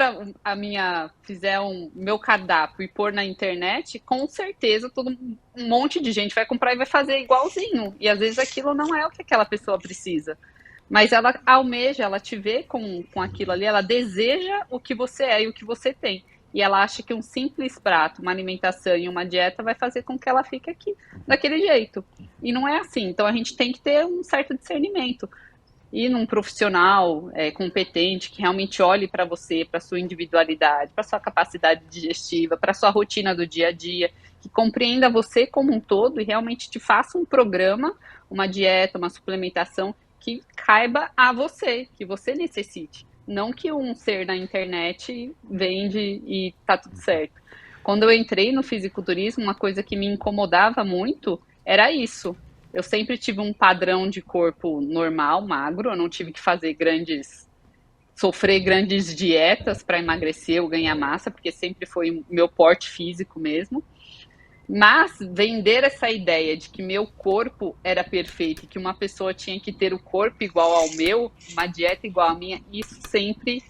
B: fizer meu cardápio e pôr na internet, com certeza um monte de gente vai comprar e vai fazer igualzinho. E às vezes aquilo não é o que aquela pessoa precisa. Mas ela almeja, ela te vê com aquilo ali, ela deseja o que você é e o que você tem. E ela acha que um simples prato, uma alimentação e uma dieta vai fazer com que ela fique aqui daquele jeito. E não é assim. Então a gente tem que ter um certo discernimento. E num profissional competente, que realmente olhe para você, para sua individualidade, para sua capacidade digestiva, para sua rotina do dia a dia, que compreenda você como um todo e realmente te faça um programa, uma dieta, uma suplementação que caiba a você, que você necessite. Não que um ser na internet vende e tá tudo certo. Quando eu entrei no fisiculturismo, uma coisa que me incomodava muito era isso. Eu sempre tive um padrão de corpo normal, magro, eu não tive que sofrer grandes dietas para emagrecer ou ganhar massa, porque sempre foi o meu porte físico mesmo. Mas vender essa ideia de que meu corpo era perfeito e que uma pessoa tinha que ter o corpo igual ao meu, uma dieta igual à minha, isso sempre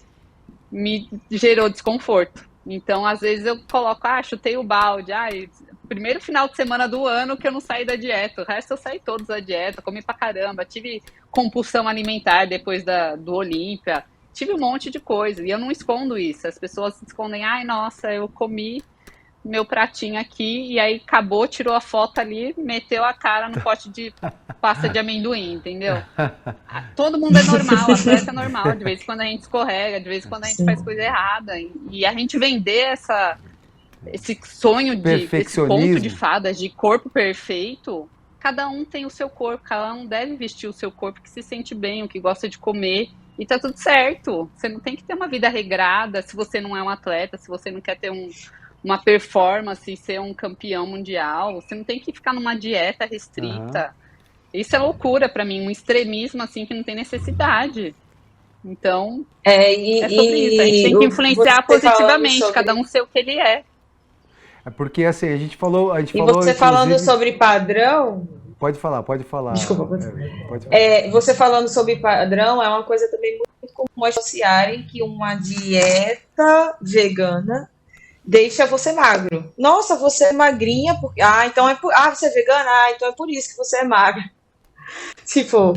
B: me gerou desconforto. Então, às vezes eu coloco, chutei o balde, primeiro final de semana do ano que eu não saí da dieta, o resto eu saí todos da dieta, comi pra caramba, tive compulsão alimentar depois do Olímpia, tive um monte de coisa, e eu não escondo isso, as pessoas escondem, nossa, eu comi meu pratinho aqui, e aí acabou, tirou a foto ali, meteu a cara no pote de pasta de amendoim, entendeu? Todo mundo é normal, atleta é normal, de vez em quando a gente escorrega, de vez em quando a gente faz coisa errada, e a gente vender esse sonho esse conto de fadas de corpo perfeito, cada um tem o seu corpo, cada um deve vestir o seu corpo que se sente bem, o que gosta de comer, e tá tudo certo. Você não tem que ter uma vida regrada se você não é um atleta, se você não quer ter uma performance, ser um campeão mundial, você não tem que ficar numa dieta restrita. Isso é loucura pra mim, um extremismo assim que não tem necessidade. Então, é sobre isso, a gente tem que influenciar positivamente, cada um ser o que ele é.
A: É porque assim, a gente falou.
C: E você falando sobre padrão.
A: Pode falar.
C: Desculpa, pode falar. Você falando sobre padrão, é uma coisa também muito comum associarem que uma dieta vegana deixa você magro. Nossa, você é magrinha, porque. Então é por. Você é vegana? Então é por isso que você é magra. Tipo.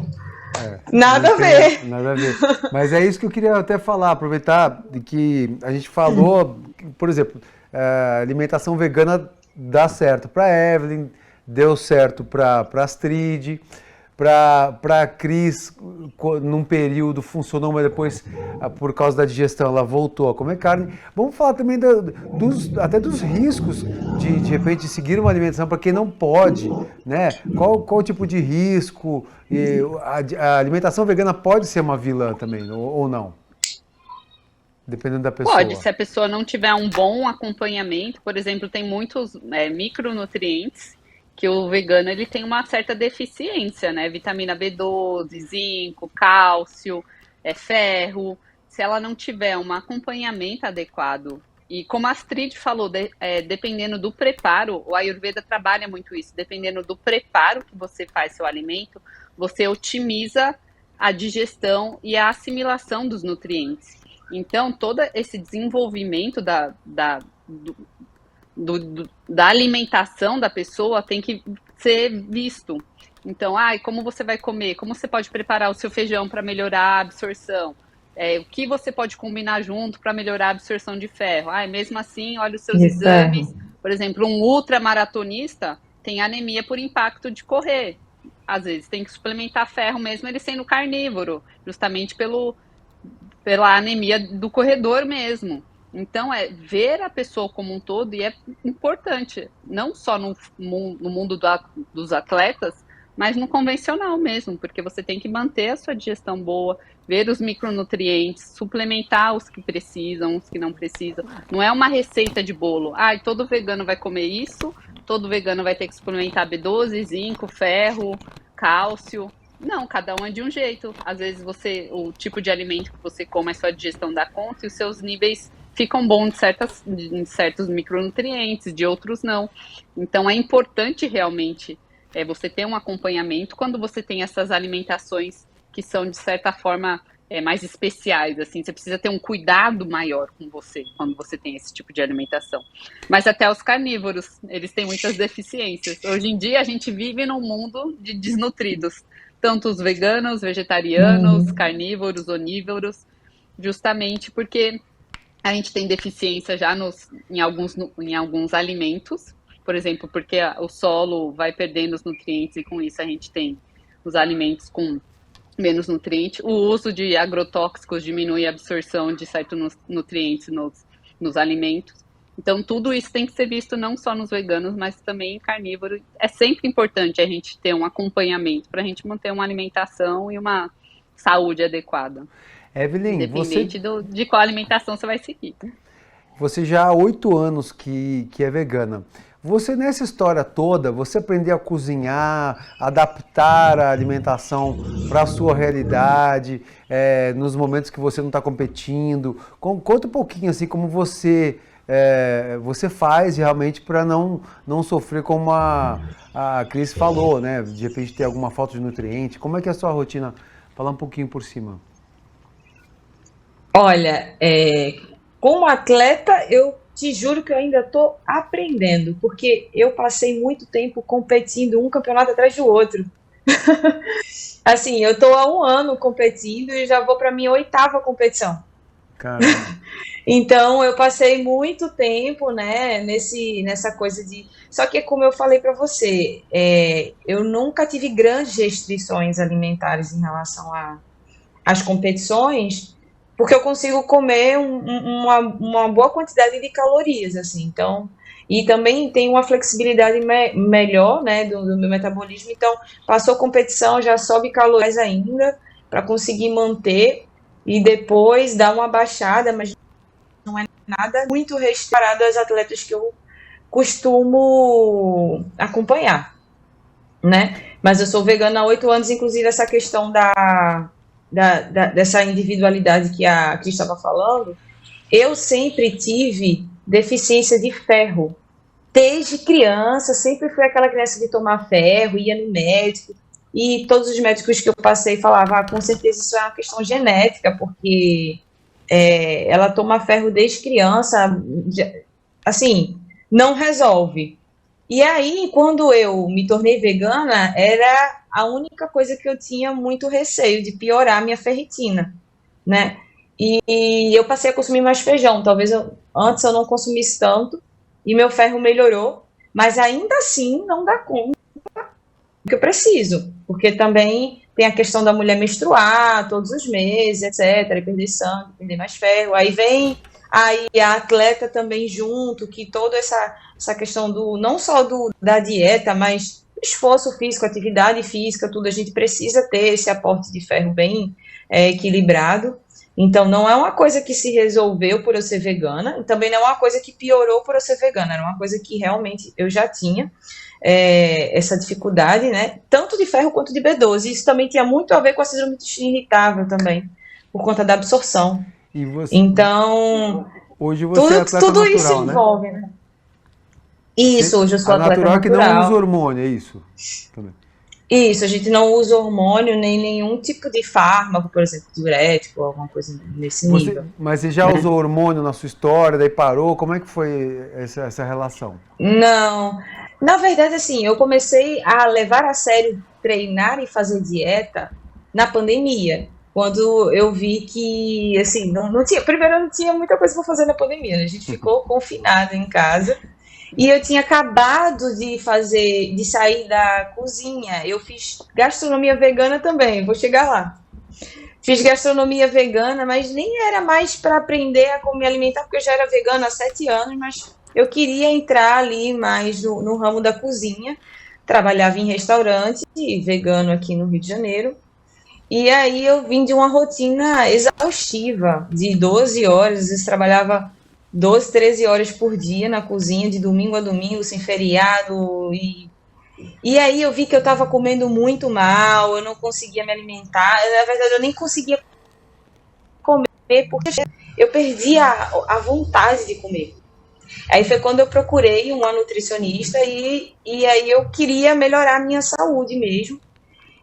C: Nada a ver.
A: Nada a ver. Mas é isso que eu queria até falar, aproveitar de que a gente falou, por exemplo, alimentação vegana dá certo para Evelyn, deu certo para Astrid, para a Cris, num período funcionou, mas depois, por causa da digestão, ela voltou a comer carne. Vamos falar também até dos riscos de repente, seguir uma alimentação para quem não pode, né? Qual o tipo de risco? E a alimentação vegana pode ser uma vilã também, ou não? Dependendo da pessoa.
B: Pode, se a pessoa não tiver um bom acompanhamento, por exemplo, tem muitos micronutrientes que o vegano ele tem uma certa deficiência, né? Vitamina B12, zinco, cálcio, ferro. Se ela não tiver um acompanhamento adequado, e como a Astrid falou, dependendo do preparo, o Ayurveda trabalha muito isso, dependendo do preparo que você faz seu alimento, você otimiza a digestão e a assimilação dos nutrientes. Então, todo esse desenvolvimento da alimentação da pessoa tem que ser visto. Então, como você vai comer? Como você pode preparar o seu feijão para melhorar a absorção? O que você pode combinar junto para melhorar a absorção de ferro? Mesmo assim, olha os seus exames. Por exemplo, um ultramaratonista tem anemia por impacto de correr. Às vezes tem que suplementar ferro mesmo ele sendo carnívoro, justamente pela anemia do corredor mesmo. Então, ver a pessoa como um todo, e é importante, não só no mundo dos atletas, mas no convencional mesmo, porque você tem que manter a sua digestão boa, ver os micronutrientes, suplementar os que precisam, os que não precisam. Não é uma receita de bolo. Todo vegano vai comer isso, todo vegano vai ter que suplementar B12, zinco, ferro, cálcio. Não, cada um é de um jeito. Às vezes o tipo de alimento que você come, a sua digestão dá conta e os seus níveis ficam bons de certos micronutrientes, de outros não. Então é importante realmente você ter um acompanhamento quando você tem essas alimentações que são, de certa forma, mais especiais, assim, você precisa ter um cuidado maior com você quando você tem esse tipo de alimentação. Mas até os carnívoros, eles têm muitas deficiências. Hoje em dia a gente vive num mundo de desnutridos, tanto os veganos, vegetarianos, carnívoros, onívoros, justamente porque a gente tem deficiência já em alguns alimentos, por exemplo, porque o solo vai perdendo os nutrientes e com isso a gente tem os alimentos com menos nutrientes. O uso de agrotóxicos diminui a absorção de certos nutrientes nos alimentos. Então, tudo isso tem que ser visto não só nos veganos, mas também em carnívoros. É sempre importante a gente ter um acompanhamento para a gente manter uma alimentação e uma saúde adequada.
A: Evelyn,
B: independente de qual alimentação você vai seguir.
A: Você já há 8 anos que é vegana. Você, nessa história toda, você aprendeu a cozinhar, adaptar a alimentação para a sua realidade, nos momentos que você não está competindo. Conta um pouquinho assim como você faz realmente para não sofrer como a Cris falou, né? De repente ter alguma falta de nutriente. Como é que é a sua rotina? Fala um pouquinho por cima.
C: Olha, como atleta, eu te juro que eu ainda estou aprendendo, porque eu passei muito tempo competindo um campeonato atrás do outro. Assim, eu estou há 1 ano competindo e já vou para a minha 8ª competição.
A: Caramba.
C: Então, eu passei muito tempo, né, nessa coisa de... Só que, como eu falei para você, eu nunca tive grandes restrições alimentares em relação às competições, porque eu consigo comer uma boa quantidade de calorias, assim, então, e também tem uma flexibilidade melhor, né, do meu metabolismo, então, passou a competição, já sobe calorias ainda, para conseguir manter, e depois dar uma baixada, mas não é nada muito restrito às atletas que eu costumo acompanhar, né, mas eu sou vegana há 8 anos, inclusive essa questão dessa individualidade que a Cris estava falando, eu sempre tive deficiência de ferro. Desde criança, sempre fui aquela criança de tomar ferro, ia no médico, e todos os médicos que eu passei falavam, com certeza isso é uma questão genética, porque ela toma ferro desde criança, assim, não resolve. E aí, quando eu me tornei vegana, era a única coisa que eu tinha muito receio de piorar a minha ferritina, né? E eu passei a consumir mais feijão. Talvez antes eu não consumisse tanto e meu ferro melhorou, mas ainda assim não dá conta do que eu preciso, porque também tem a questão da mulher menstruar todos os meses, etc., e perder sangue, perder mais ferro. Aí vem a atleta também junto, que toda essa questão não só da dieta, mas esforço físico, atividade física, tudo, a gente precisa ter esse aporte de ferro bem equilibrado. Então, não é uma coisa que se resolveu por eu ser vegana, e também não é uma coisa que piorou por eu ser vegana, era uma coisa que realmente eu já tinha essa dificuldade, né? Tanto de ferro quanto de B12. Isso também tinha muito a ver com a síndrome do intestino irritável também, por conta da absorção.
A: E você,
C: então,
A: hoje você é atleta
C: tudo
A: natural,
C: isso envolve, né? Isso, hoje eu sou atleta
A: natural. Que não usa
C: natural.
A: hormônio, é isso? Também.
C: Isso, a gente não usa hormônio nem nenhum tipo de fármaco, por exemplo, diurético, alguma coisa nesse nível.
A: Mas você já usou hormônio na sua história, daí parou? Como é que foi essa relação?
C: Não, Na verdade, assim, eu comecei a levar a sério treinar e fazer dieta na pandemia, quando eu vi que, assim, não tinha, primeiro eu não tinha muita coisa para fazer na pandemia, né? A gente ficou confinado em casa, e eu tinha acabado de sair da cozinha, eu fiz gastronomia vegana também, vou chegar lá. Fiz gastronomia vegana, mas nem era mais para aprender a me alimentar, porque eu já era vegana há 7 anos, mas eu queria entrar ali mais no ramo da cozinha. Trabalhava em restaurante vegano aqui no Rio de Janeiro. E aí eu vim de uma rotina exaustiva, de 12 horas, às vezes trabalhava 12, 13 horas por dia na cozinha, de domingo a domingo, sem feriado, e aí eu vi que eu estava comendo muito mal, eu não conseguia me alimentar. Na verdade, eu nem conseguia comer porque eu perdia a vontade de comer. Aí foi quando eu procurei uma nutricionista e aí eu queria melhorar a minha saúde mesmo.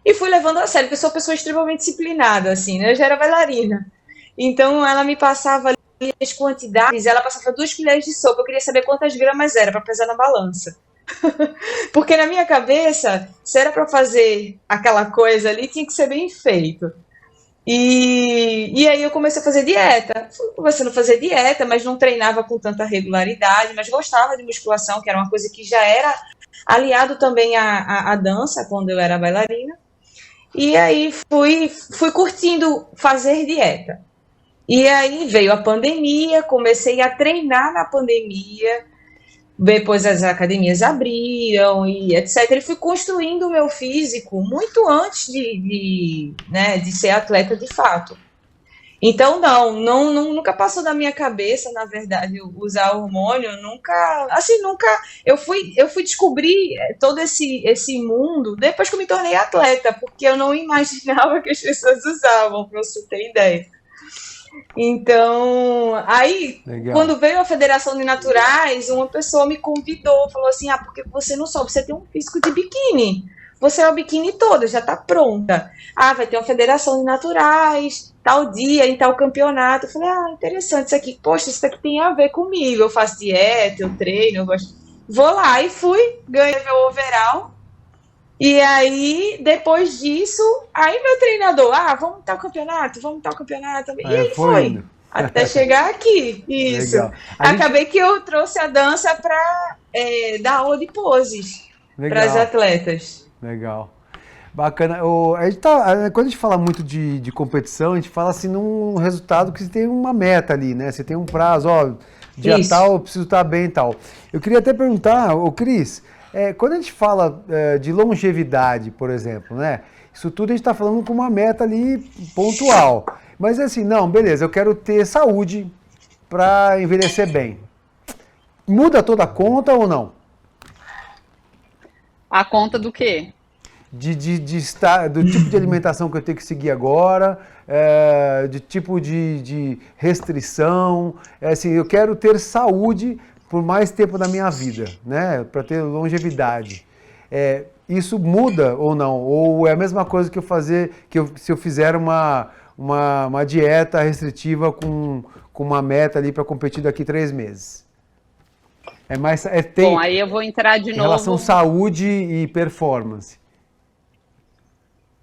C: E fui levando a sério, porque eu sou uma pessoa extremamente disciplinada, assim, né? Eu já era bailarina. Então ela me passava ali as quantidades, ela passava 2 colheres de sopa, eu queria saber quantas gramas era para pesar na balança. Porque na minha cabeça, se era para fazer aquela coisa ali, tinha que ser bem feito. E aí eu comecei a fazer dieta. Fui começando a fazer dieta, mas não treinava com tanta regularidade, mas gostava de musculação, que era uma coisa que já era aliado também à dança, quando eu era bailarina. E aí fui curtindo fazer dieta. E aí veio a pandemia, comecei a treinar na pandemia, depois as academias abriram e etc. E fui construindo o meu físico muito antes de ser atleta de fato. Então, nunca passou da minha cabeça, na verdade, usar hormônio, nunca, eu fui descobrir todo esse mundo depois que eu me tornei atleta, porque eu não imaginava que as pessoas usavam, para você ter ideia. Então, aí,
A: Legal.
C: quando veio a Federação de Naturais, uma pessoa me convidou, falou assim, porque você não soube, você tem um físico de biquíni, você é o biquíni toda, já tá pronta. Vai ter uma Federação de Naturais, tal dia, em tal campeonato. Eu falei, interessante isso aqui, poxa, isso aqui tem a ver comigo, eu faço dieta, eu treino, eu gosto. Vou lá e fui, ganhei meu overall. E aí, depois disso, aí meu treinador, vamos tal campeonato. E aí foi. Até chegar aqui. Isso.
A: Legal.
C: Acabei que eu trouxe a dança para dar aula de poses para as atletas.
A: Legal. Bacana. Quando a gente fala muito de competição, a gente fala assim num resultado que você tem uma meta ali, né? Você tem um prazo, dia
C: Isso.
A: tal, eu preciso estar bem e tal. Eu queria até perguntar, Cris, quando a gente fala de longevidade, por exemplo, né? Isso tudo a gente está falando com uma meta ali pontual. Mas assim, não, beleza, eu quero ter saúde para envelhecer bem. Muda toda a conta ou não?
B: A conta do quê?
A: Do tipo de alimentação que eu tenho que seguir agora, de tipo de restrição. Assim, eu quero ter saúde por mais tempo da minha vida, né? Para ter longevidade. Isso muda ou não? Ou é a mesma coisa que se eu fizer uma dieta restritiva com uma meta ali para competir daqui 3 meses?
B: Bom, aí eu vou entrar de novo.
A: Em relação à saúde e performance.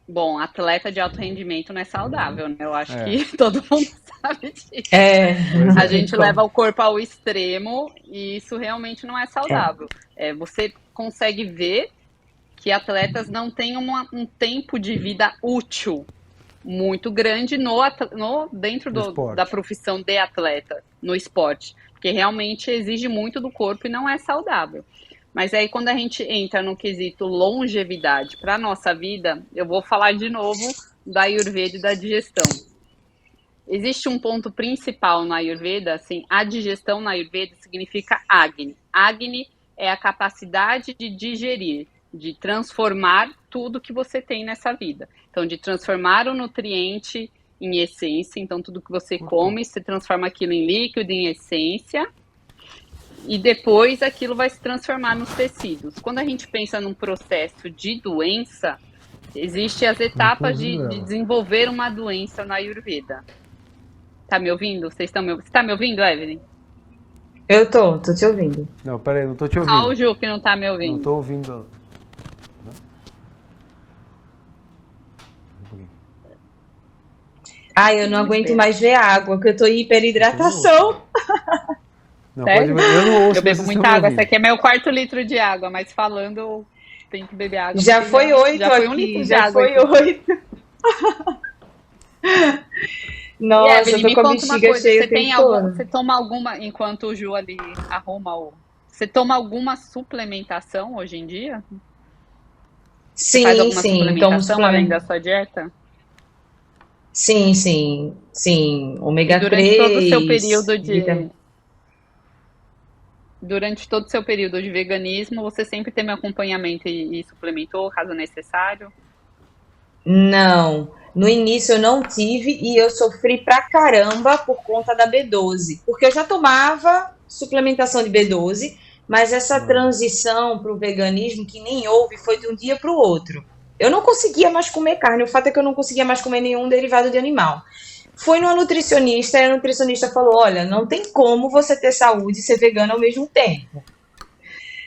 B: Bom, atleta de alto rendimento não é saudável, né? Eu acho que todo mundo sabe disso. A gente leva o corpo ao extremo e isso realmente não é saudável. Você consegue ver que atletas não têm um tempo de vida útil muito grande dentro da profissão de atleta, no esporte, porque realmente exige muito do corpo e não é saudável. Mas aí quando a gente entra no quesito longevidade para a nossa vida, eu vou falar de novo da Ayurveda e da digestão. Existe um ponto principal na Ayurveda, assim, a digestão na Ayurveda significa Agni. Agni é a capacidade de digerir, de transformar tudo que você tem nessa vida. Então, de transformar o nutriente em essência, então tudo que você come, você transforma aquilo em líquido, em essência, e depois aquilo vai se transformar nos tecidos. Quando a gente pensa num processo de doença, existem as etapas de desenvolver uma doença na Ayurveda. Tá me ouvindo? Você tá me ouvindo, Evelyn?
C: Eu tô te ouvindo.
A: Não, peraí, não tô te ouvindo.
B: Só o Ju que não tá me
A: Não
B: ouvindo.
A: tô ouvindo.
C: Ai, eu não aguento mais ver água, porque eu tô em hiperidratação.
A: Não,
B: Sério?
A: eu não ouço,
B: Eu bebo
A: mas
B: muita água. Essa aqui é meu 4º litro de água, mas falando, eu tenho que beber água.
C: Já foi 8
B: já foi 1
C: aqui,
B: litro de
C: já
B: água
C: foi
B: aqui.
C: 8. Nossa,
B: Evelyn,
C: eu tô
B: me
C: com a
B: conta uma
C: bexiga
B: coisa,
C: cheia
B: você
C: o
B: tem
C: tempo todo.
B: você toma alguma, enquanto o Ju ali arruma o... Você toma alguma suplementação hoje em dia? Você faz alguma
C: Sim, tomo
B: suplementação além da
C: suplemento.
B: sua dieta?
C: Sim,
B: E
C: ômega
B: durante todo o seu
C: 3,
B: período de... Durante todo o seu período de veganismo, você sempre teve acompanhamento e suplementou, caso necessário?
C: Não, no início eu não tive e eu sofri pra caramba por conta da B12, porque eu já tomava suplementação de B12, mas essa transição para o veganismo que nem houve foi de um dia para o outro. Eu não conseguia mais comer carne, o fato é que eu não conseguia mais comer nenhum derivado de animal. Fui numa nutricionista e a nutricionista falou: olha, não tem como você ter saúde e ser vegana ao mesmo tempo.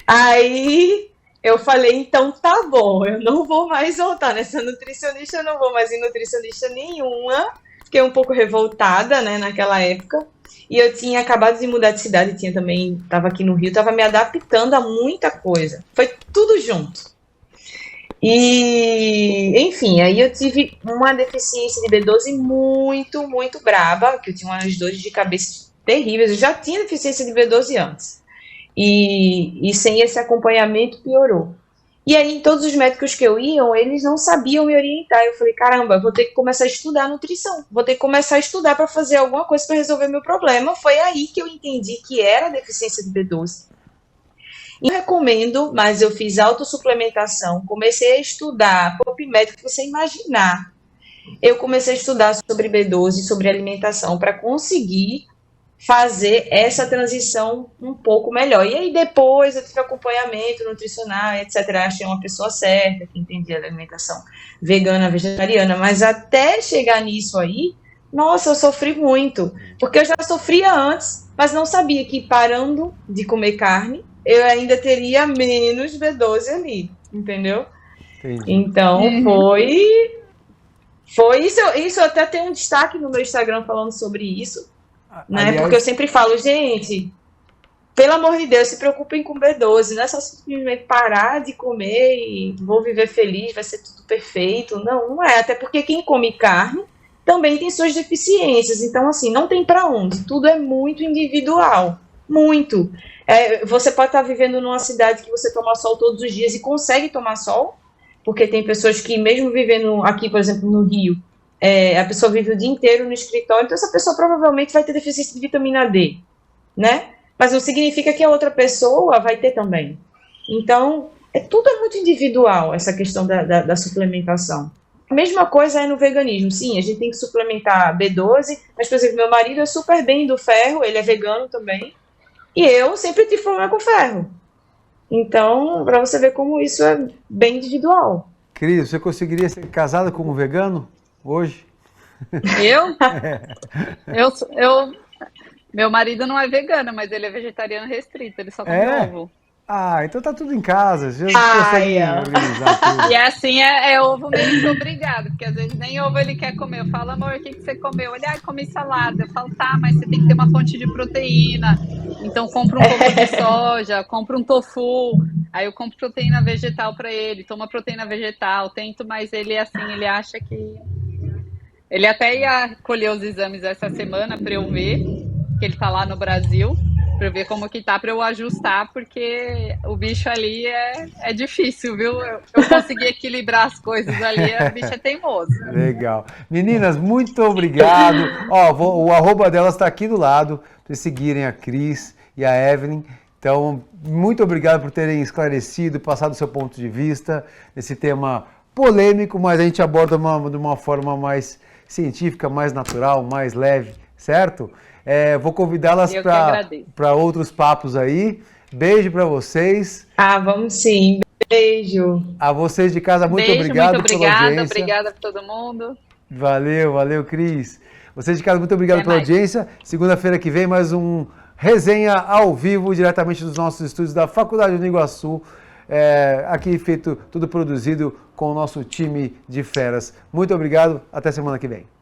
C: Aí eu falei, então tá bom, eu não vou mais voltar nessa nutricionista, eu não vou mais em nutricionista nenhuma. Fiquei um pouco revoltada, né, naquela época. E eu tinha acabado de mudar de cidade, estava aqui no Rio, estava me adaptando a muita coisa. Foi tudo junto. E, enfim, aí eu tive uma deficiência de B12 muito braba, que eu tinha umas dores de cabeça terríveis. Eu já tinha deficiência de B12 antes. E sem esse acompanhamento piorou. E aí, todos os médicos que eu ia, eles não sabiam me orientar. Eu falei, caramba, vou ter que começar a estudar nutrição. Vou ter que começar a estudar para fazer alguma coisa para resolver meu problema. Foi aí que eu entendi que era deficiência de B12. E eu recomendo, mas eu fiz autossuplementação, comecei a estudar, PubMed, que você imaginar. Eu comecei a estudar sobre B12, sobre alimentação, para conseguir fazer essa transição um pouco melhor. E aí depois eu tive acompanhamento nutricional, etc. Achei uma pessoa certa, que entendia da alimentação vegana, vegetariana, mas até chegar nisso aí, nossa, eu sofri muito. Porque eu já sofria antes, mas não sabia que parando de comer carne, eu ainda teria menos B12 ali, entendeu?
A: Entendi.
C: Então foi isso. Isso eu até tenho um destaque no meu Instagram falando sobre isso. Né?
A: Aliás,
C: porque eu sempre falo, gente, pelo amor de Deus, se preocupem com B12, não é só simplesmente parar de comer e vou viver feliz, vai ser tudo perfeito. Não é, até porque quem come carne também tem suas deficiências, então assim, não tem para onde, tudo é muito individual, muito. Você pode estar vivendo numa cidade que você toma sol todos os dias e consegue tomar sol, porque tem pessoas que mesmo vivendo aqui, por exemplo, no Rio, a pessoa vive o dia inteiro no escritório, então essa pessoa provavelmente vai ter deficiência de vitamina D, né? Mas não significa que a outra pessoa vai ter também. Então, tudo é muito individual, essa questão da suplementação. A mesma coisa é no veganismo. Sim, a gente tem que suplementar B12, mas, por exemplo, meu marido é super bem do ferro, ele é vegano também, e eu sempre tive problema com ferro. Então, para você ver como isso é bem individual.
A: Cris, você conseguiria ser casada com um vegano? Hoje?
B: Eu? Meu marido não é vegano, mas ele é vegetariano restrito, ele só come ovo.
A: Ah, então tá tudo em casa, vocês conseguem organizar tudo.
B: E assim é ovo meio que obrigado, porque às vezes nem ovo ele quer comer. Eu falo, amor, o que você comeu? Ele, comi salada. Eu falo, tá, mas você tem que ter uma fonte de proteína. Então compra um pouco de soja, compra um tofu. Aí eu compro proteína vegetal pra ele, toma proteína vegetal, tento, mas ele assim, ele acha que... Ele até ia colher os exames essa semana para eu ver, que ele tá lá no Brasil, para eu ver como que tá, para eu ajustar, porque o bicho ali é difícil, viu? Eu consegui equilibrar as coisas ali, o bicho é teimoso.
A: Legal. Meninas, muito obrigado. O arroba delas está aqui do lado, para vocês seguirem a Cris e a Evelyn. Então, muito obrigado por terem esclarecido, passado o seu ponto de vista, esse tema polêmico, mas a gente aborda de uma forma mais científica, mais natural, mais leve, certo? Vou convidá-las para outros papos aí. Beijo para vocês.
C: Vamos sim. Beijo.
A: A vocês de casa, muito obrigado pela audiência.
B: Obrigada para todo mundo.
A: Valeu, Cris. Vocês de casa, muito obrigado pela audiência. Segunda-feira que vem, mais um resenha ao vivo, diretamente dos nossos estúdios da Faculdade do Iguaçu. Aqui feito, tudo produzido com o nosso time de feras. Muito obrigado, até semana que vem.